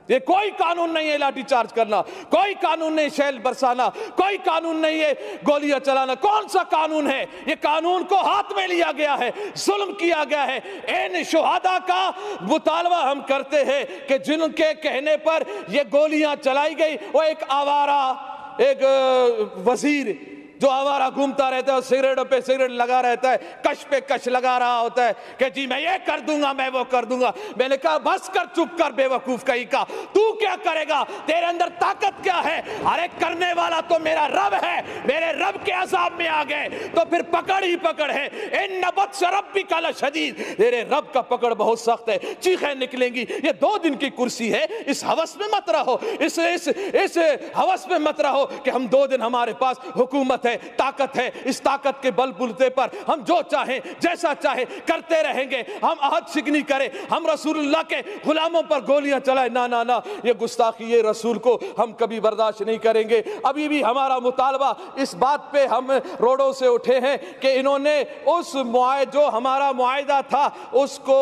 یہ کوئی قانون نہیں ہے لاٹھی چارج کرنا، کوئی قانون نہیں شیل برسانا، کوئی قانون نہیں ہے گولیاں چلانا. کون سا قانون ہے؟ یہ قانون کو ہاتھ میں لیا گیا ہے، ظلم کیا گیا ہے. ان شہداء کا مطالبہ ہم کرتے ہیں کہ جن کے کہنے پر یہ گولیاں چلائی گئی، وہ ایک آوارہ ایک وزیر جو آوارہ گھومتا رہتا ہے اور سگریٹوں پہ سگریٹ لگا رہتا ہے، کش پہ کش لگا رہا ہوتا ہے کہ جی میں یہ کر دوں گا، میں وہ کر دوں گا. میں نے کہا بس کر، چپ کر بے وقوف کہیں کا. تو کیا کرے گا؟ تیرے اندر طاقت کیا ہے؟ ارے کرنے والا تو میرا رب ہے. میرے رب کے عذاب میں آ گئے تو پھر پکڑ ہی پکڑ ہے. ان بطش ربک لشدید، تیرے رب کا پکڑ بہت سخت ہے، چیخیں نکلیں گی. یہ 2 دن کی کرسی ہے، اس ہوس میں مت رہو، اس ہوس میں مت رہو کہ ہم 2 دن ہمارے پاس حکومت ہے، طاقت ہے، اس طاقت کے بل بلتے پر ہم جو چاہیں جیسا چاہیں کرتے رہیں گے. ہم عہد شکنی کریں، ہم رسول اللہ کے غلاموں پر گولیاں چلائیں، نہ نہ نہ، یہ گستاخی، یہ رسول کو ہم کبھی برداشت نہیں کریں گے. ابھی بھی ہمارا مطالبہ اس بات پہ ہم روڈوں سے اٹھے ہیں کہ انہوں نے اس جو ہمارا معاہدہ تھا اس کو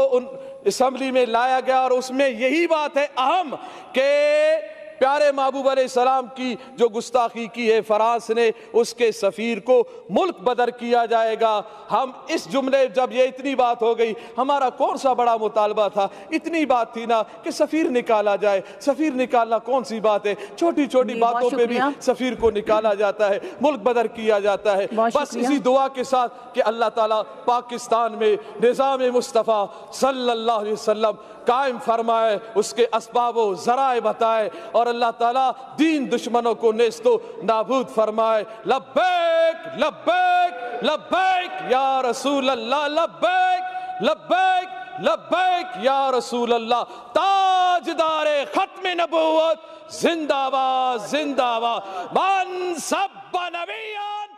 اسمبلی میں لایا گیا، اور اس میں یہی بات ہے اہم کہ پیارے محبوب علیہ السلام کی جو گستاخی کی ہے فرانس نے، اس کے سفیر کو ملک بدر کیا جائے گا. ہم اس جملے جب یہ اتنی بات ہو گئی، ہمارا کون سا بڑا مطالبہ تھا؟ اتنی بات تھی نا کہ سفیر نکالا جائے. سفیر نکالنا کون سی بات ہے؟ چھوٹی چھوٹی باتوں پہ بھی سفیر کو نکالا جاتا ہے، ملک بدر کیا جاتا ہے. بس اسی دعا کے ساتھ کہ اللہ تعالیٰ پاکستان میں نظام مصطفیٰ صلی اللہ علیہ وسلم قائم فرمائے، اس کے اسباب و ذرائع بتائے، اور اللہ تعالیٰ دین دشمنوں کو نیست و نابود فرمائے. لبیک لبیک لبیک یا رسول اللہ، لبیک لبیک لبیک یا رسول اللہ. تاجدار ختم نبوت زندہ باد زندہ باد. من سب نبیان